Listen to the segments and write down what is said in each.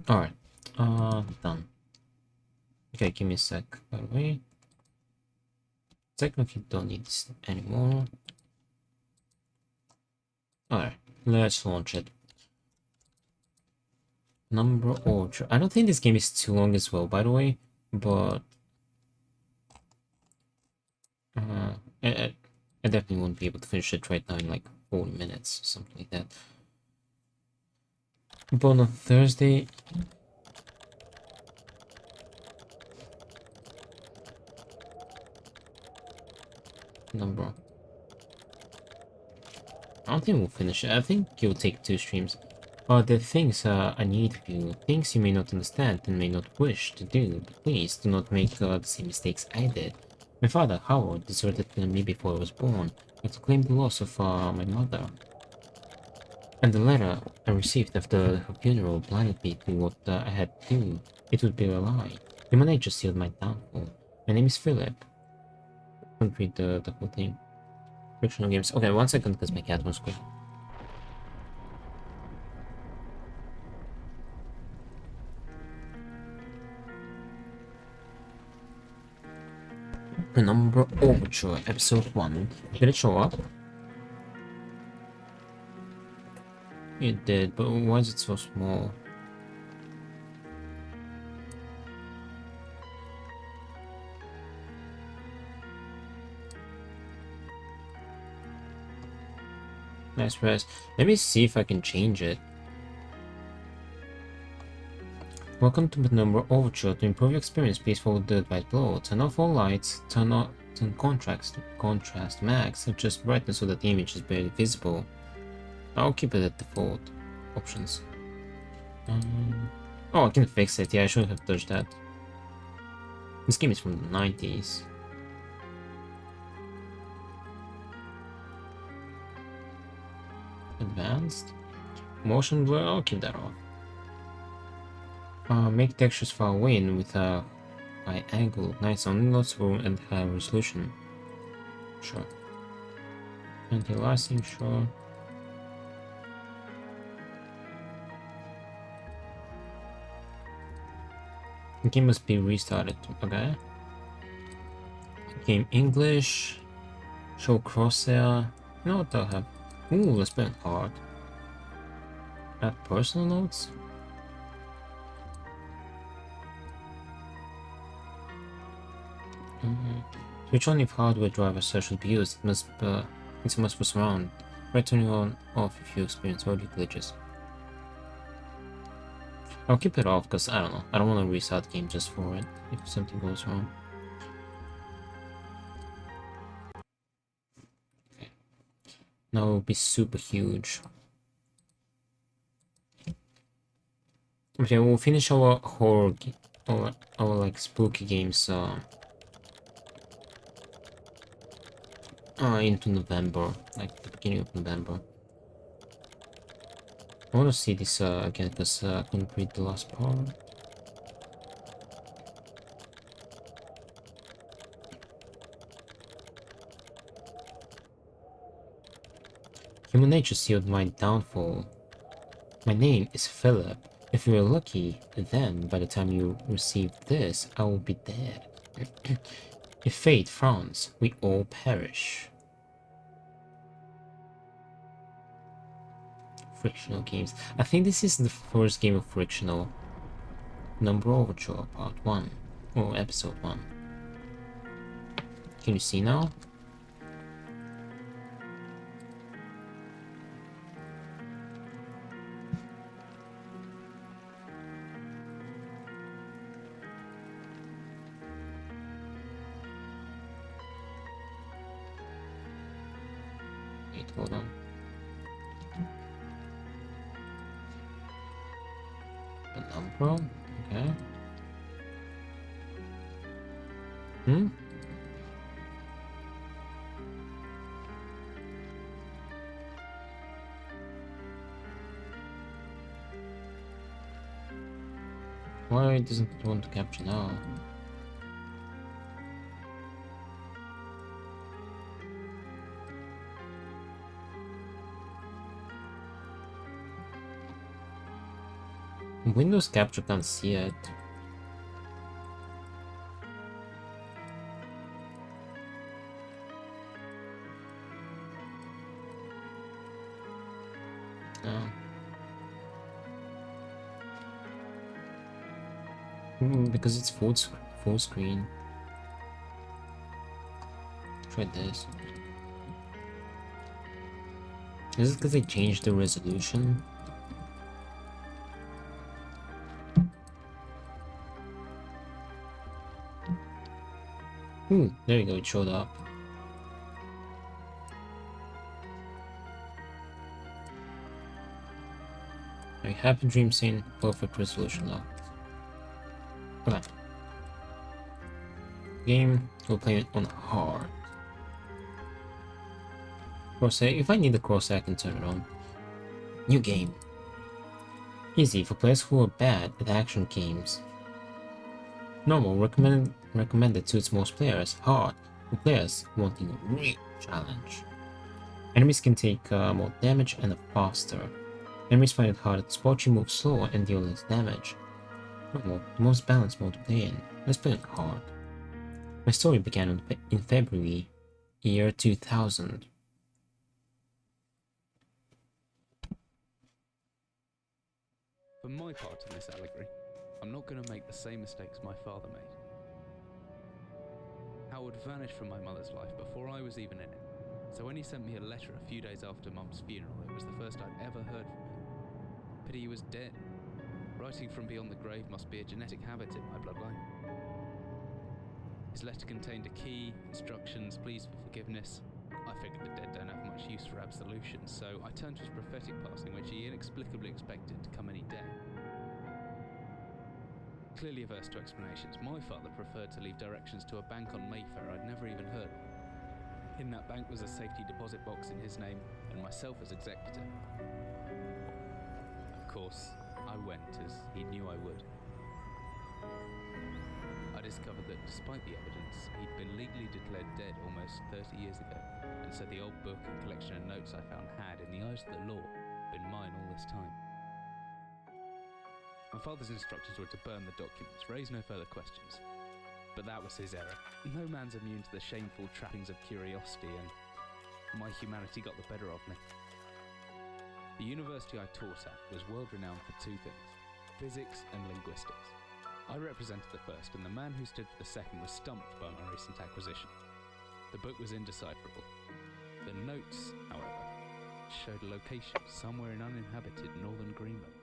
Alright. Done. Okay, give me a sec, by the way. Technically don't need this anymore. Alright, let's launch it. Number Overture. I don't think this game is too long as well, by the way, but uh, I, I definitely won't be able to finish it right now in like 40 minutes, something like that. But on Thursday, number. I don't think we'll finish it. I think it'll take 2 streams. The things I need of you, things you may not understand and may not wish to do, but please do not make the same mistakes I did. My father, Howard, deserted me before I was born, and to claim the loss of my mother. And the letter I received after her funeral blinded me to what I had to do. It would be a lie. Human nature sealed my downfall. My name is Philip. I can't read the whole thing. Fictional games. Okay, 1 second, because my cat was quick. Penumbra Overture, Episode 1. Did it show up? It did, but why is it so small? Nice press. Let me see if I can change it. Welcome to Penumbra Overture. To improve your experience, please follow the advice below. Turn off all lights, turn contrast max, adjust brightness so that the image is barely visible. I'll keep it at default options. Oh, I can fix it. Yeah, I should have touched that. This game is from the 90s. Advanced. Motion blur, I'll keep that off. Make textures far away and with a high angle. Nice, only noticeable and high resolution. Sure. Anti-aliasing, sure. The game must be restarted. Okay. Game English. Show crosshair. You know what I'll have? Ooh, let's play on hard. Add personal notes? Switch on if hardware driver should be used. It's a must for surround. Right, turning on off if you experience audio glitches. I'll keep it off because I don't know. I don't want to restart the game just for it if something goes wrong. Okay. Now it'll be super huge. Okay, we'll finish our horror, our like spooky games into November, like the beginning of November. I want to see this again because I couldn't read the last part. Human nature sealed my downfall. My name is Philip. If you're lucky, then by the time you receive this, I will be dead. If fate frowns, we all perish. Frictional games. I think this is the first game of Frictional. Number Overture, Part 1. Or Episode 1. Can you see now? Wait, hold on. Penumbra? Okay. Hmm? Why doesn't it want to capture now? Windows capture can't see it. No. Because it's full screen. Try this. Is it because they changed the resolution? There you go, it showed up. Alright, happy dream scene, perfect resolution lock. Okay. Game, we'll play it on hard. Crosshair, if I need the crosshair I can turn it on. New game. Easy for players who are bad at action games. Normal, recommended suits most players. Hard, for players wanting a real challenge. Enemies can take more damage and faster. Enemies find it hard to spot you, move slower, and deal less damage. Normal, the most balanced mode to play in. Let's play it hard. My story began in February, year 2000. For my part in this allegory, I'm not going to make the same mistakes my father made. Howard vanished from my mother's life before I was even in it, so when he sent me a letter a few days after Mum's funeral, it was the first I'd ever heard from him. Pity he was dead. Writing from beyond the grave must be a genetic habit in my bloodline. His letter contained a key, instructions, pleas for forgiveness. I figured the dead don't have much use for absolution, so I turned to his prophetic passing, which he inexplicably expected to come any day. Clearly averse to explanations, my father preferred to leave directions to a bank on Mayfair I'd never even heard of. In that bank was a safety deposit box in his name, and myself as executor. Of course, I went, as he knew I would. I discovered that despite the evidence, he'd been legally declared dead almost 30 years ago, and so the old book and collection of notes I found had, in the eyes of the law, been mine all this time. My father's instructions were to burn the documents, raise no further questions. But that was his error. No man's immune to the shameful trappings of curiosity, and my humanity got the better of me. The university I taught at was world-renowned for two things: physics and linguistics. I represented the first, and the man who stood for the second was stumped by my recent acquisition. The book was indecipherable. The notes, however, showed a location somewhere in uninhabited northern Greenland.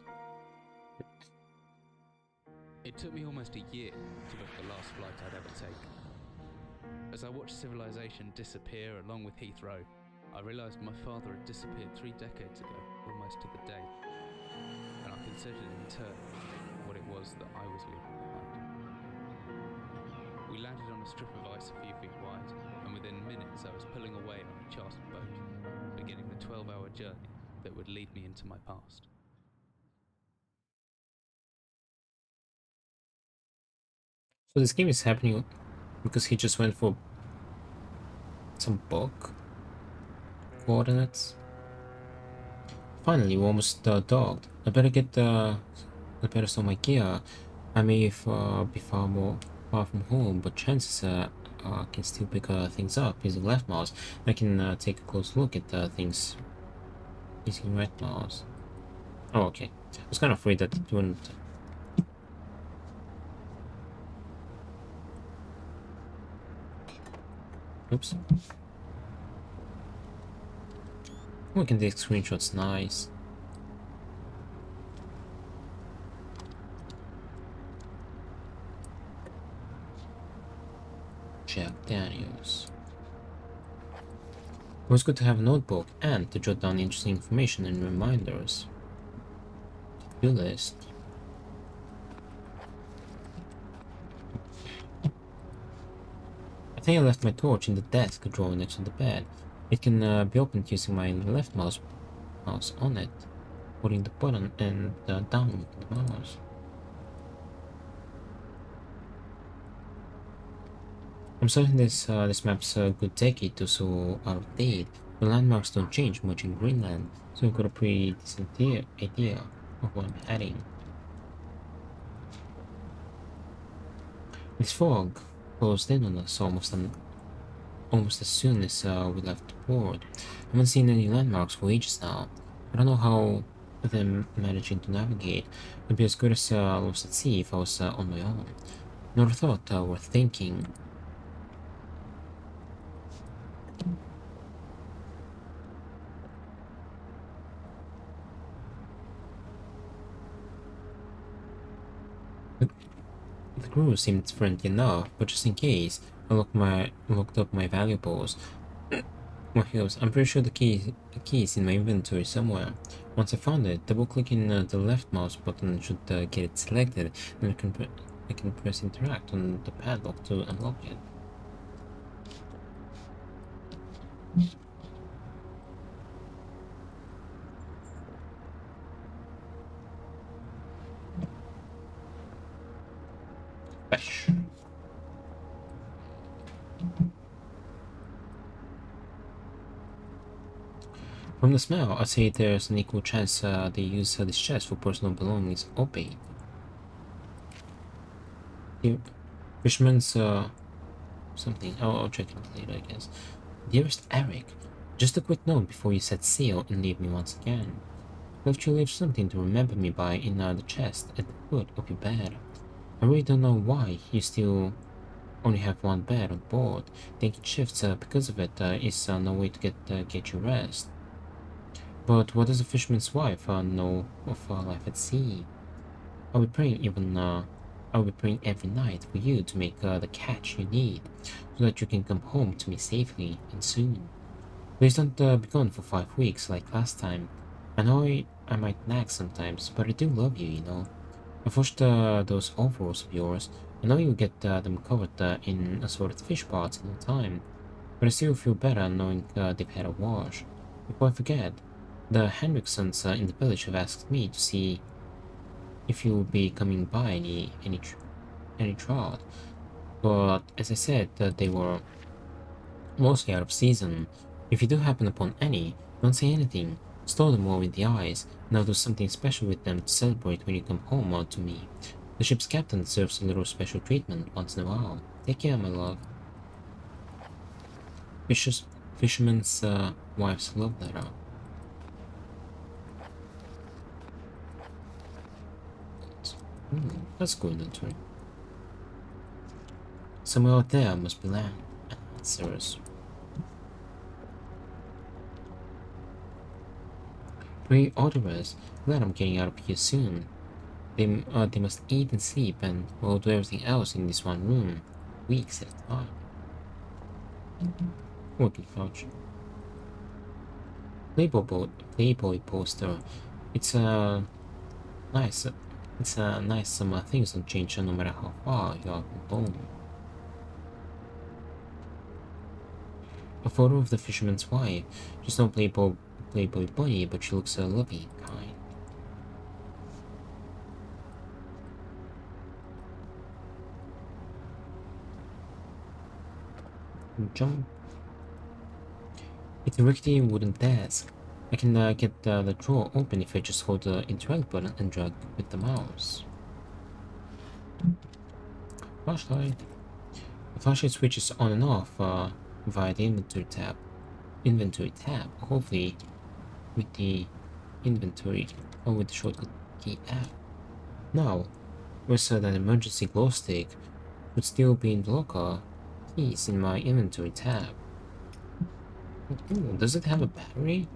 It took me almost a year to book the last flight I'd ever take. As I watched civilization disappear along with Heathrow, I realised my father had disappeared 3 decades ago, almost to the day, and I considered in turn what it was that I was leaving behind. We landed on a strip of ice a few feet wide, and within minutes I was pulling away on a chartered boat, beginning the 12-hour journey that would lead me into my past. So this game is happening because he just went for some book coordinates. Finally, we're almost docked. I better sell my gear. I may be far from home, but chances can still pick things up using left mouse. I can take a close look at things using right mouse. Oh, okay. I was kind of afraid that it wouldn't. Oops. We can take screenshots, nice. Jack Daniels. It was good to have a notebook and to jot down interesting information and reminders. To-do list. I think I left my torch in the desk drawer next to the bed. It can be opened using my left mouse on it, holding the button and down with the mouse. I'm certain this map's a good decade or so out of date. The landmarks don't change much in Greenland, so I've got a pretty decent idea of what I'm heading. This fog closed in on us almost as soon as we left the port. I haven't seen any landmarks for ages now. I don't know how them managing to navigate would be as good as lost at sea if I was on my own. Never thought worth thinking. The crew seemed friendly enough, but just in case, I looked up my valuables. My heels. I'm pretty sure the key is in my inventory somewhere. Once I found it, double-clicking the left mouse button should get it selected, and I can press interact on the padlock to unlock it. Bash. From the smell, I'd say there's an equal chance they use this chest for personal belongings or bait. The fisherman's something. I'll check it later, I guess. Dearest Eric, just a quick note before you set sail and leave me once again. Left you leave something to remember me by in the chest at the foot of your bed. I really don't know why you still only have one bed on board. Taking shifts because of it is no way to get you rest. But what does a fisherman's wife know of life at sea? I'll be praying I'll be praying every night for you to make the catch you need, so that you can come home to me safely and soon. Please don't be gone for 5 weeks like last time. I know I might nag sometimes, but I do love you, you know. I've washed those overalls of yours. I know you'll get them covered in assorted fish pots in no time, but I still feel better knowing they've had a wash. Before I forget, the Henriksons in the village have asked me to see if you'll be coming by any trout, but as I said, they were mostly out of season. If you do happen upon any, don't say anything. Store them all with the eyes, and I'll do something special with them to celebrate when you come home or to me. The ship's captain deserves a little special treatment once in a while. Take care, my love. Fisherman's wife's love letter. That's good, inventory. Somewhere out there must be land. Answers. Pre-orderers, glad I'm getting out of here soon. They must eat and sleep and will do everything else in this one room, weeks at a time. Working couch. Playboy poster. It's a nice. It's nice. Some things don't change no matter how far you are from home. A photo of the fisherman's wife. She's no Playboy bunny, but she looks lovely and kind. Jump. It's a rickety wooden desk. I can get the drawer open if I just hold the interact button and drag with the mouse. Flashlight. The flashlight switches on and off via the inventory tab. Hopefully with the inventory or with the shortcut key app. Now, where's that emergency glow stick? Would still be in the locker. Keys in my inventory tab. Ooh, does it have a battery?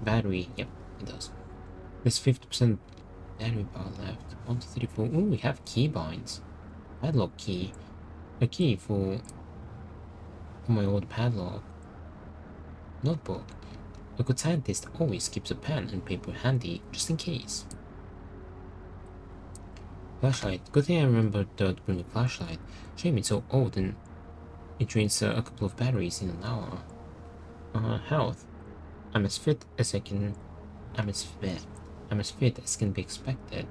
Battery, yep, it does. There's 50% battery power left. 1, 2, 3, 4. Ooh, we have keybinds. Padlock key. A key for my old padlock. Notebook. A good scientist always keeps a pen and paper handy, just in case. Flashlight. Good thing I remembered to bring a flashlight. Shame it's so old and it drains a couple of batteries in an hour. Health. I'm as fit as can be expected.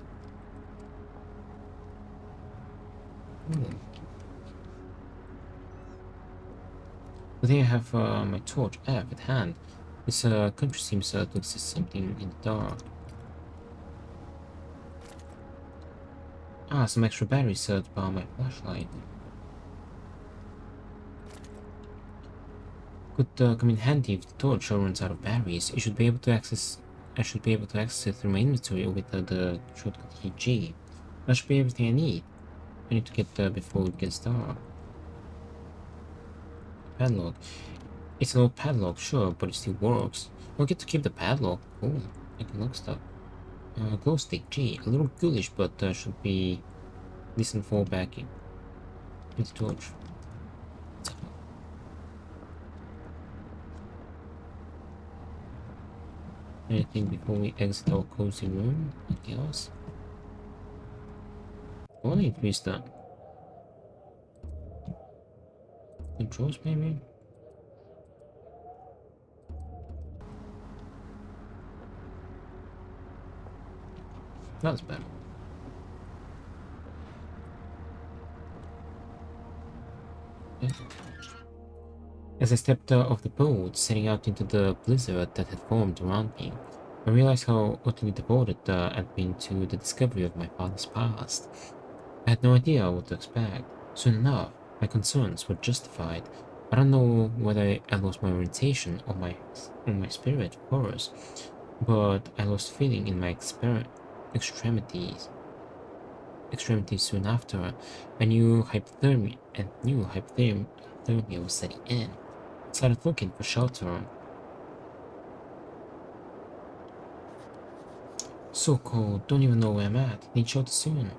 I think I have my torch F at hand. This country seems to exist something in the dark. Ah, some extra battery cells to power my flashlight. Could come in handy if the torch runs out of batteries. You should be able to access. I should be able to access it through my inventory with the shortcut key G. That should be everything I need. I need to get there before it gets dark. Padlock. It's an old padlock, sure, but it still works. I'll get to keep the padlock. Cool. I can lock stuff. Glow stick, G. A little ghoulish, but should be decent fallback in. With the torch. Anything before we exit our cozy room? Anything else? I want to increase the controls, maybe? That's better. Yeah. As I stepped off the boat, setting out into the blizzard that had formed around me, I realized how utterly devoted I'd been to the discovery of my father's past. I had no idea what to expect. Soon enough, my concerns were justified. I don't know whether I lost my orientation or my spirit force, but I lost feeling in my extremities. Extremities soon after. I knew hypothermia was setting in. I started looking for shelter. So cold, don't even know where I'm at. Need shelter soon.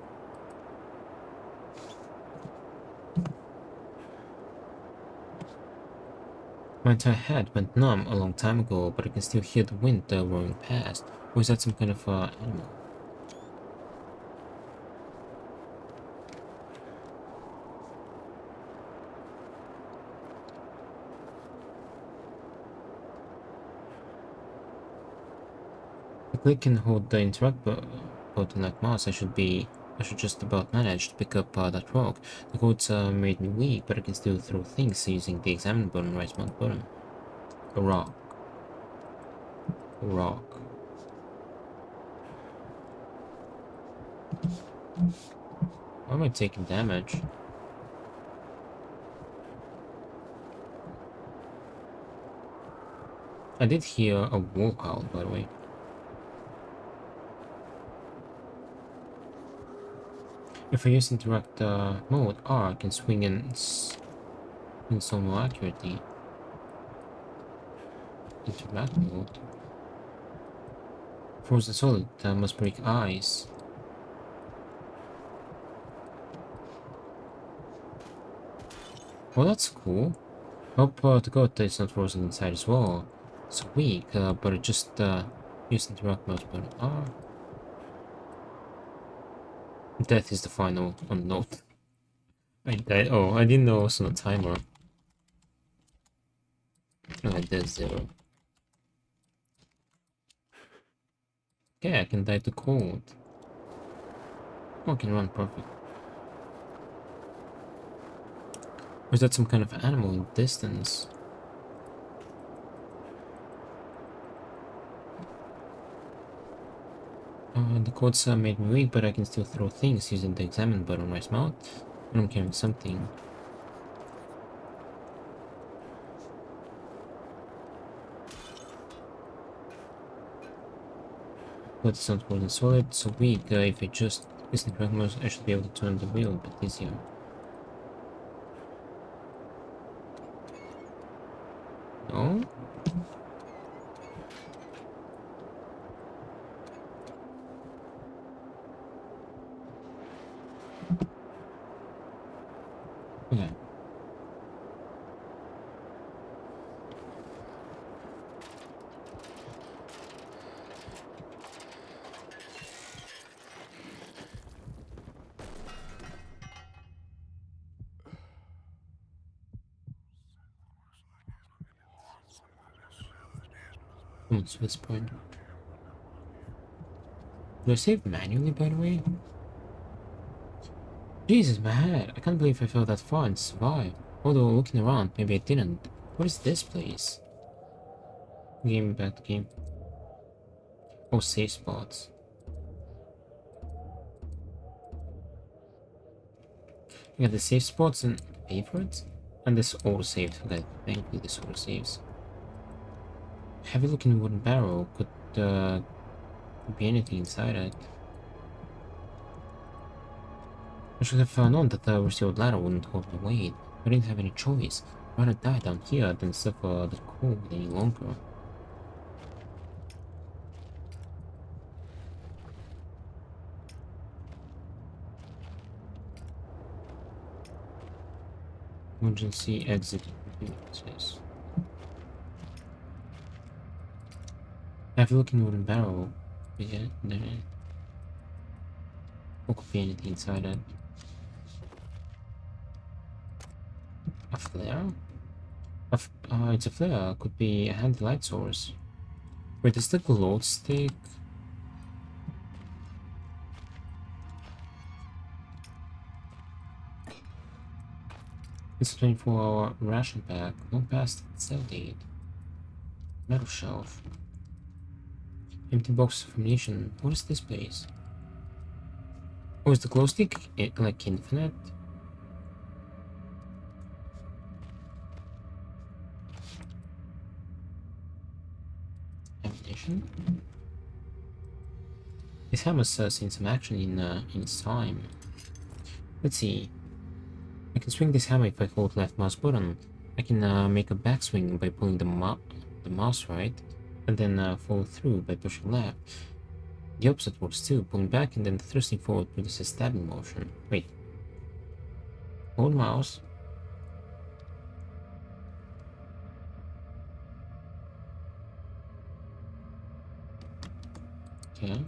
My entire head went numb a long time ago, but I can still hear the wind roaring past. Or is that some kind of animal? I click and hold the interact button like mouse. I should just about manage to pick up that rock. The codes made me weak, but I can still throw things using the examine button, right mouse button. A rock. A rock. Why am I taking damage? I did hear a wolf howl, by the way. If I use interact mode, R can swing in so more accurately. Interact mode. Frozen solid must break ice. Well, that's cool. Hope the god is not frozen inside as well. It's weak, but it just used interact mode button R. Death is the final note. I died. Oh, I didn't know it was on a timer. Death 0. Okay, I can die to cold. Oh, I can run perfect. Or is that some kind of animal in the distance? The codes made me weak, but I can still throw things using the examine button on my mouth. And I'm carrying something. But it's not more than solid, so weak. If I just listen to Ragnos, I should be able to turn the wheel a bit easier. No? Okay. Someone's whispering. Do I save manually, by the way? Jesus, my head! I can't believe I fell that far and survived. Although, looking around, maybe I didn't. What is this place? Game back to game. Oh, safe spots. I got the safe spots and favorites. And this auto saves. Okay, thank you, this auto saves. Heavy looking wooden barrel. Could be anything inside it. I should have known that the resealed ladder wouldn't hold my weight. I didn't have any choice. I'd rather die down here than suffer the cold any longer. Emergency exit. Yes. Heavy looking wooden barrel. Yeah, there. What could be anything inside it? A flare? It's a flare. Could be a handy light source. Wait, is the glow stick? It's a 24-hour ration pack. No past cell date. Metal shelf. Empty box of ammunition. What is this place? Oh, is the glow stick like infinite? Ammunition? This hammer's seen some action in its time. Let's see. I can swing this hammer if I hold left mouse button. I can make a backswing by pulling the mouse right, and then follow through by pushing left. The opposite works too, pulling back and then thrusting forward produces a stabbing motion. Wait. Hold mouse. Okay.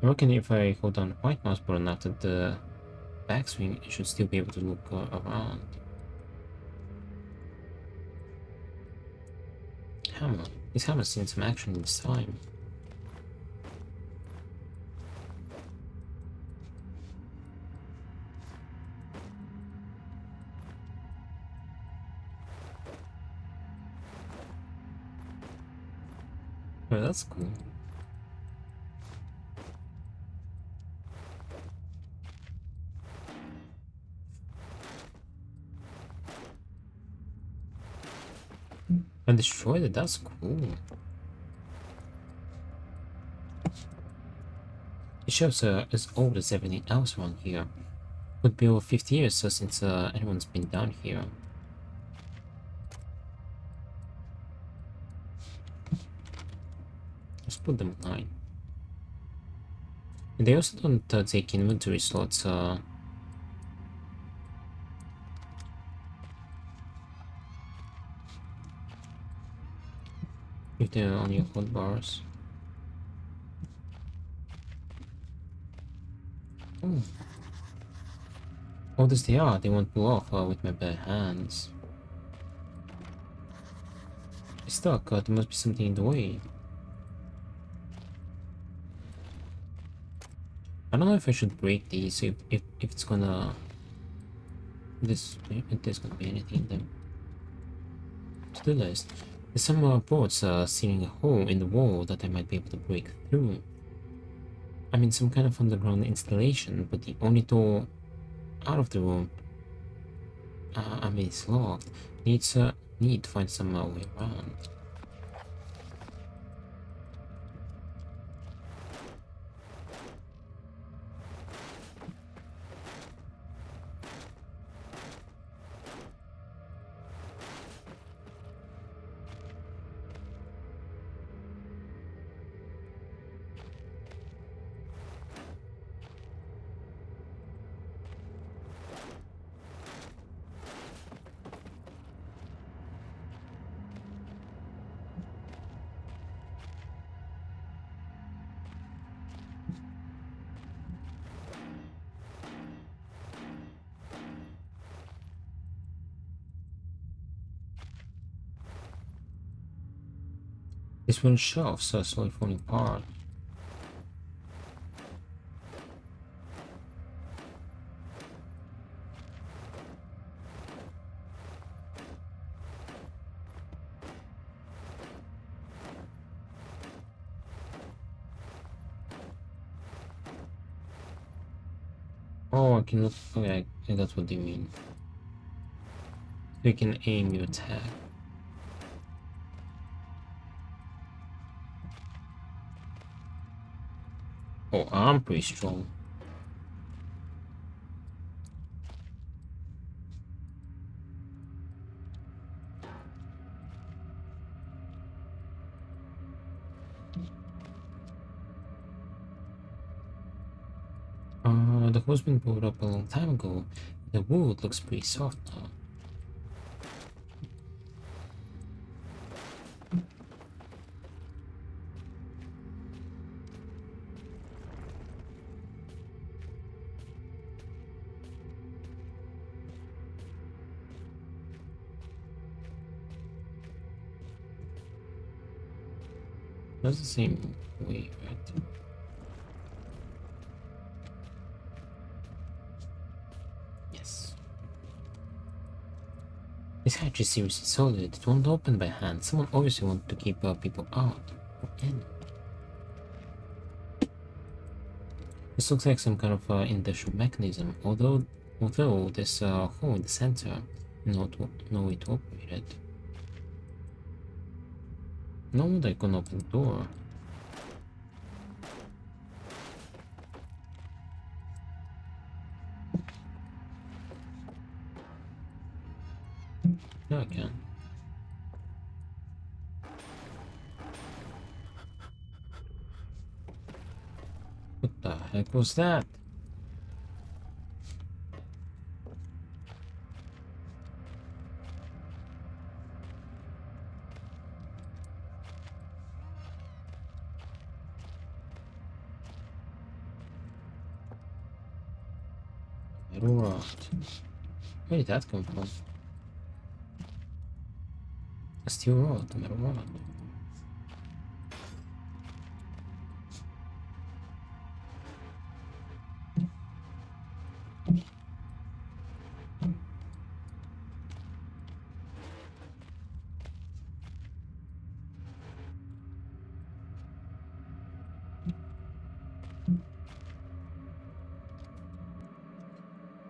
I reckon if I hold down the right mouse button after the backswing, I should still be able to look around. Hammer. This hammer's seen some action in this time. Oh, that's cool. And destroyed it, that's cool. It shows as old as everything else around here. Would be over 50 years since anyone's been down here. Let's put them in line. And they also don't take inventory slots. If they're on your hot bars. Oh. Old as they are, they won't pull off with my bare hands. It's stuck, there must be something in the way. I don't know if I should break these, if it's gonna... if there's gonna be anything in them. To-do list. There's some boards sealing a hole in the wall that I might be able to break through. I mean, some kind of underground installation, but the only door out of the room, I mean, it's locked. Need to find some way around. This one shelves are slowly falling apart. Oh, I can look. Okay, I got what they mean. You can aim your attack. Oh, I'm pretty strong. The host been brought up a long time ago. The wood looks pretty soft now. That's the same way, right? Yes. This hatch is seriously solid. It won't open by hand. Someone obviously wanted to keep people out. Or in. This looks like some kind of industrial mechanism, although there's a hole in the center, no way to operate it. No wonder I couldn't open the door. Now I can. What the heck was that? Metal rod. Where did that come from? A steel rod, a metal rod.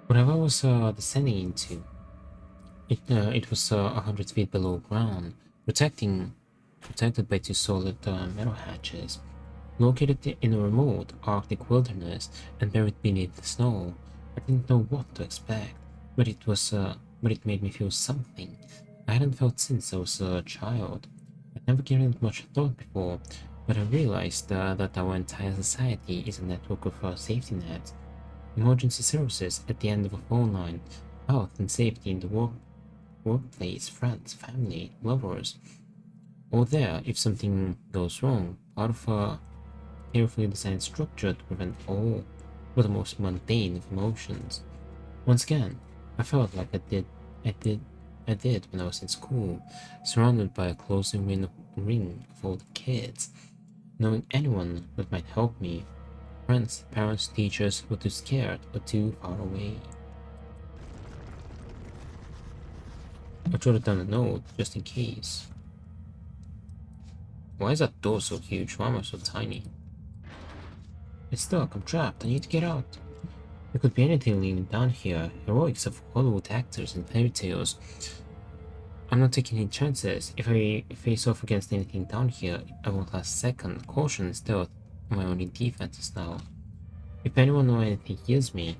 Whatever I was descending into, it was 100 feet below ground, protected by two solid metal hatches. Located in a remote Arctic wilderness and buried beneath the snow, I didn't know what to expect, but it made me feel something I hadn't felt since I was a child. I'd never given it much thought before, but I realized that our entire society is a network of safety nets, emergency services at the end of a phone line, health and safety in the workplace, friends, family, lovers, all there if something goes wrong, part of a carefully designed structure to prevent all but the most mundane of emotions. Once again, I felt like I did, I did when I was in school, surrounded by a closing ring of old kids, knowing anyone that might help me. Friends, parents, teachers were too scared or too far away. I jotted down a note just in case. Why is that door so huge? Why am I so tiny? It's stuck, I'm trapped, I need to get out. There could be anything leaning down here, heroics of Hollywood actors and fairy tales. I'm not taking any chances. If I face off against anything down here, I won't last a second. Caution and stealth are my only defenses now. If anyone or anything hears me,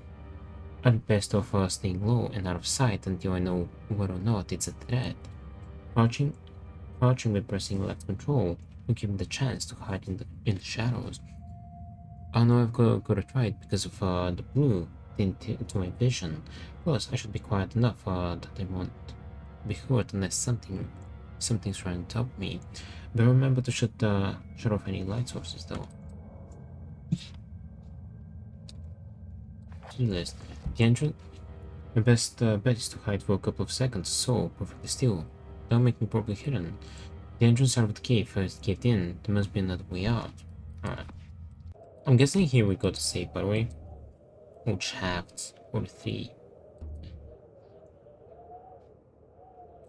I'd best off staying low and out of sight until I know whether or not it's a threat. Crouching, crouching by pressing left control will give me the chance to hide in the shadows. I know I've got it right because of the blue into my vision. Plus, I should be quiet enough that I won't be hurt unless something's trying to top me. But remember to shut off any light sources though. To-do list. The entrance. My best bet is to hide for a couple of seconds, so perfectly still. Don't make me properly hidden. The entrance out of the cave first caved in. There must be another way out. Alright. I'm guessing here we go to save, by the way. Oh, shafts. 43.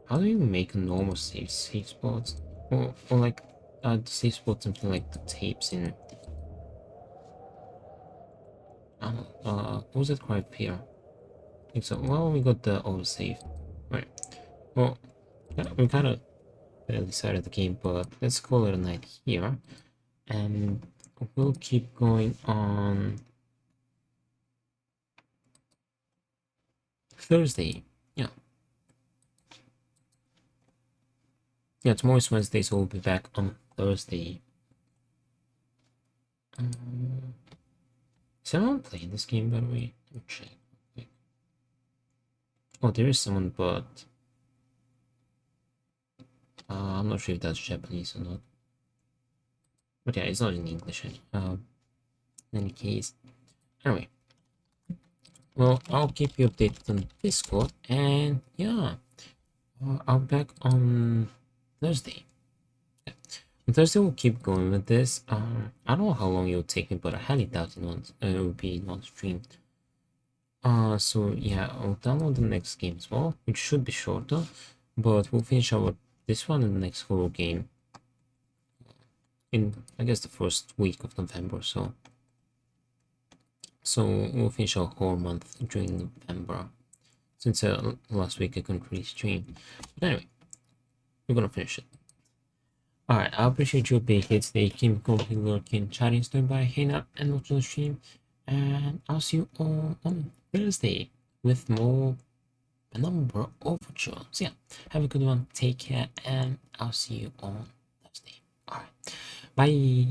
How do you make a normal safe spot? Or like, the safe spot something like the tapes in. Was it quite here? I think so. Well, we got the autosave. Right. Well, yeah, we kind of decided the game, but let's call it a night here. And we'll keep going on Thursday. Yeah. Yeah, tomorrow's Wednesday, so we'll be back on Thursday. Is anyone playing this game, by the way? Let me check. Oh, there is someone, but I'm not sure if that's Japanese or not. But yeah, it's not in English. In any case, anyway. Well, I'll keep you updated on Discord, and yeah, I'll be back on Thursday. Yeah. On Thursday, we'll keep going with this. I don't know how long it will take me, but I highly doubt it will be in one stream. So yeah, I'll download the next game as well, which should be shorter, but we'll finish our this one and the next horror game in, I guess, the first week of November. So we'll finish our horror month during November, since last week I couldn't really stream. But anyway, we're gonna finish it. Alright, I appreciate you being here today. Keep going, lurking, chatting, stopping by, hanging out, and watching the stream. And I'll see you all on Thursday with more Penumbra Overture. So yeah, have a good one, take care, and I'll see you on Thursday. Alright, bye.